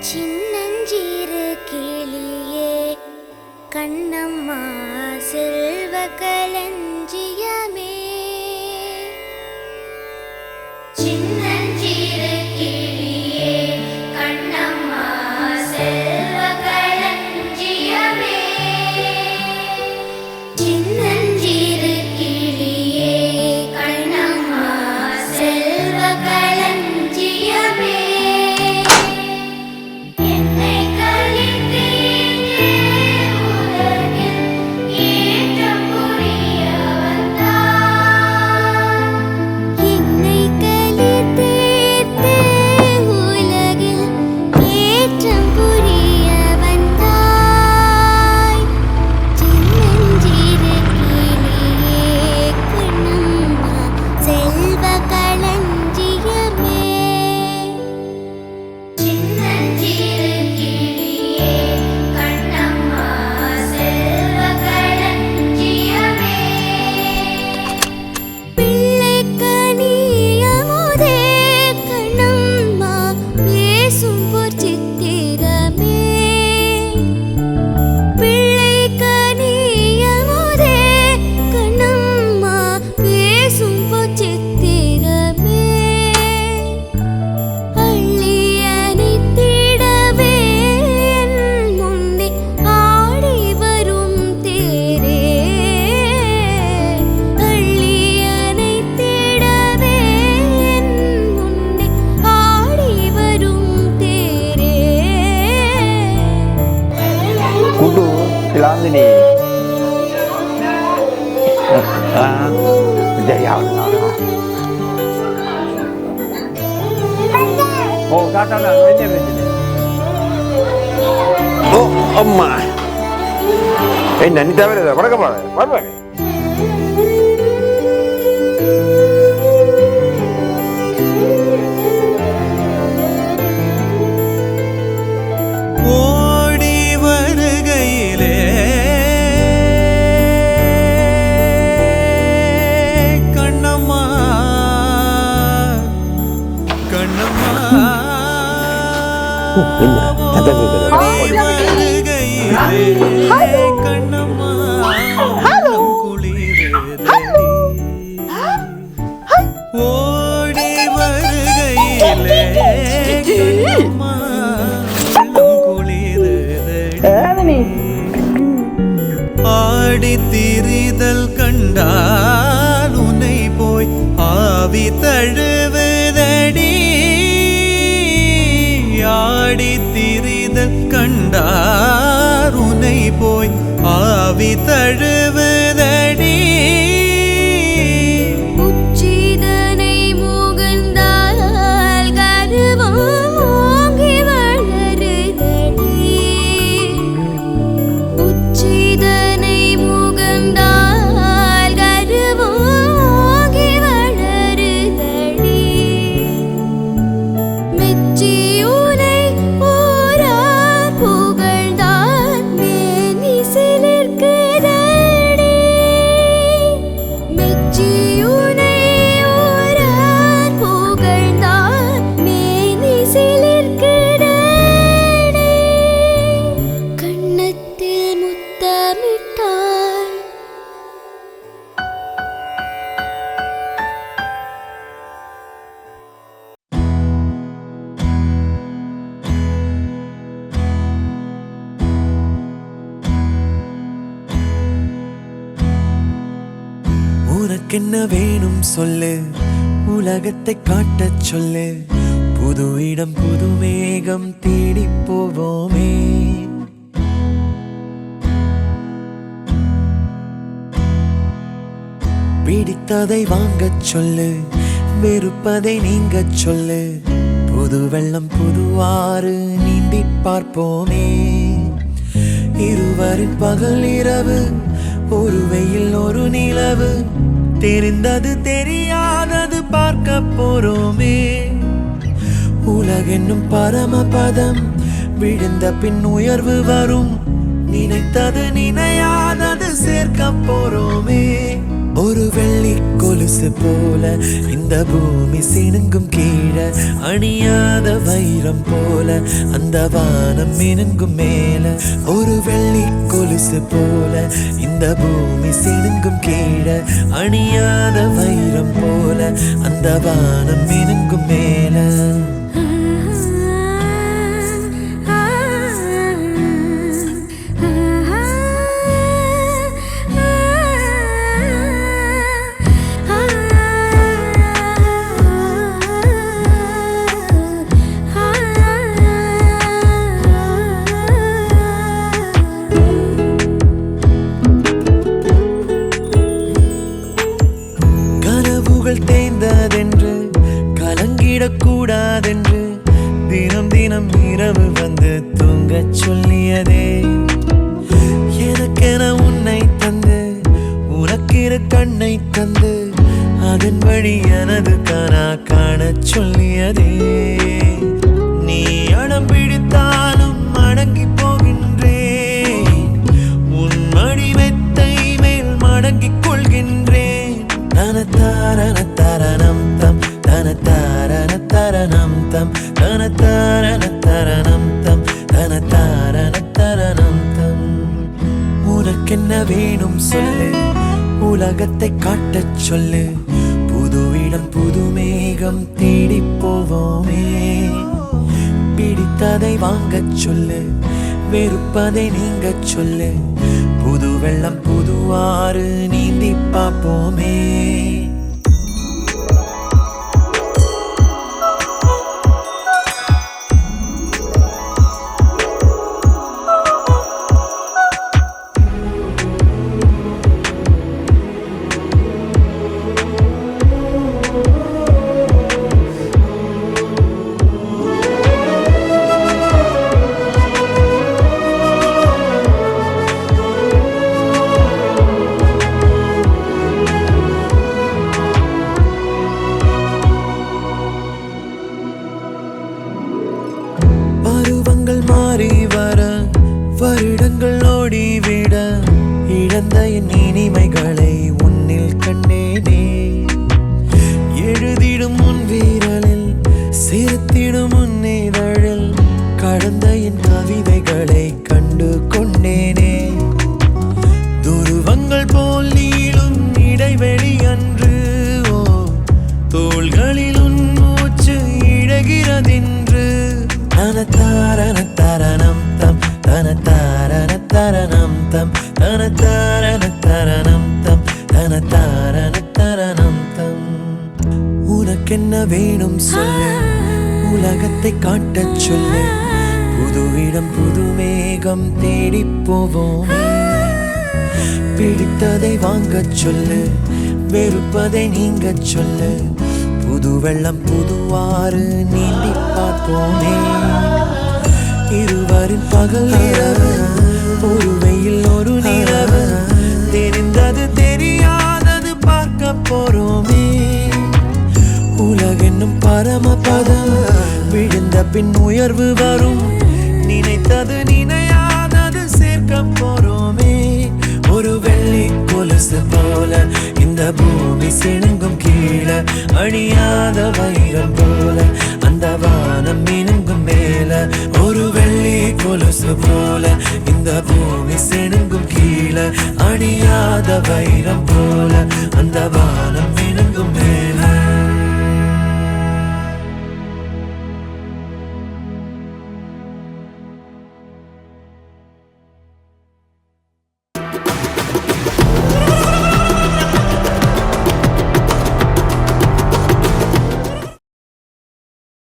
சின்னஞ்சிறு கிளியே கண்ணம்மா செல்வ களஞ்சியமே. சின்னஞ்சிறு கிளியே கண்ணம்மா செல்வ களஞ்சியமே. சின்னஞ்சிறு கிளியே கண்ணம்மா செல்வ களஞ்சியமே. Ni jauh dengan oh kata nak ini oh amma nanti dah berada pada kapal apa ஆடி திரிதல் கண்டால் உன்னை போய் ஆவி தழுவுதடி. ஆடி திரிதல் கண்டார் உன்னை போய் ஆவி தழுவுதடி. உச்சிதனை முகந்தால் கருவம் ஓங்கி வளருதடி. உச்சிதனை முகந்தால் கருவம் ஓங்கி வளருதடி. மெச்சியுனை ஓரார் புகழ்ந்தால் மேனி சிலிர்க்குதடி. மெச்சியுனை ஓரார் புகழ்ந்தால் மேனி சிலிர்க்குதடி. கண்ணத்தில் முத்தமிட்டாய் உனக்கென்ன வேணும் சொல்லு, உலகத்தை காட்டச் சொல்லு. புது இடம் புது மேகம் தேடி போவோமே. பிடித்ததை வாங்கச் சொல்லு, வெறுப்பதை நீங்கச் சொல்லு. புது வெள்ளம் புது ஆறு நீந்தி பார்ப்போமே. இருவரின் பகல் இரவு, ஒரு வெயில் ஒரு நிலவு. தெரிந்தது தெரியாதது பார்க்க போறோமே. உலகென்னும் பரமபதம், விழுந்த பின் உயர்வு வரும். நினைத்தது நினையாதது சேர்க்க போறோமே. ஒரு வெள்ளி கொலுசு போல இந்த பூமி சினுங்கும் கீழே, அணியாத வைரம் போல அந்த வானம் மினுங்கும் மேல. ஒரு வெள்ளி கொலுசு போல இந்த பூமி சினுங்கும் கீழே, அணியாத வைரம் போல அந்த வானம் மினுங்கும் மேல. தேய்ந்ததென்று கலங்கிடக்கூடாதென்று தினம் தினம் இரவு வந்து தூங்கச் சொல்லியதே. எனக்கென உன்னை தந்து உனக்கிற கண்ணை தந்து அதன் வழி எனது கனா காணச் சொல்லியதே. நீ அடம் பிடித்தாலும் அடங்கி போகின்றேன், உன் மடி மெத்தை மேல் மடங்கிக் கொள்கின்றேன். தனத்தாரண தரணம் தம் தனத்தாரண தரணம் தம் தனத்தாரண தரணம் தம் தனத்தாரண தரணம் தம். உனக்கென்ன வேணும் சொல்லு, உலகத்தை காட்டச் சொல்லு. புது இடம் புது மேகம் தேடி போவோமே. பிடித்ததை வாங்கச் சொல்லு, வெறுப்பதை நீங்கச் சொல்லு. புது வெள்ளம் புது ஆறு நீந்தி பார்ப்போமே. மாறி வர வருடங்கள் ஓடிவிட, இழந்த என் இனிமைகளை உன்னில் கண்டேனே. எழுதிடும் உன் வீரலில் சிரித்திடும் உன் இதழில் கடந்த என் கவிதைகளை கண்டு கொண்டேனே. துருவங்கள் போல் நீளும் இடைவெளி அன்று, ஓ தோள்களில் உன் மூச்சு இழகிறதென்று. தனத்தாரண தரணம் தம் தனத்தாரண தரணம் தம் தனத்தாரண தரணம் தம் தனத்தாரண தரணம் தம். உனக்கென்ன வேணும் சொல்லு, உலகத்தை காட்டச் சொல்லு. புது இடம் புது மேகம் தேடி போவோம். பிடித்ததை வாங்கச் சொல்லு, வெறுப்பதை நீங்கச் சொல்லு. புது வெள்ளம் புது ஆறு நீந்தி பார்ப்போமே. இருவரின் பகல் இரவு, ஒரு வெயில் ஒரு நிலவு. தெரிந்தது தெரியாதது பார்க்க போறோமே. உலகென்னும் பரமபதம், விழுந்த பின் உயர்வு வரும். நினைத்தது நினையாதது சேர்க்க போறோமே. ஒரு வெள்ளி கொலுசு போல இந்த பூமி சினுங்கும் கீழே, அணியாத வைரம் போல அந்த வானம் மினுங்கும் மேல. ஒரு வெள்ளி கொலுசு போல இந்த பூமி சினுங்கும் கீழே, அணியாத வைரம்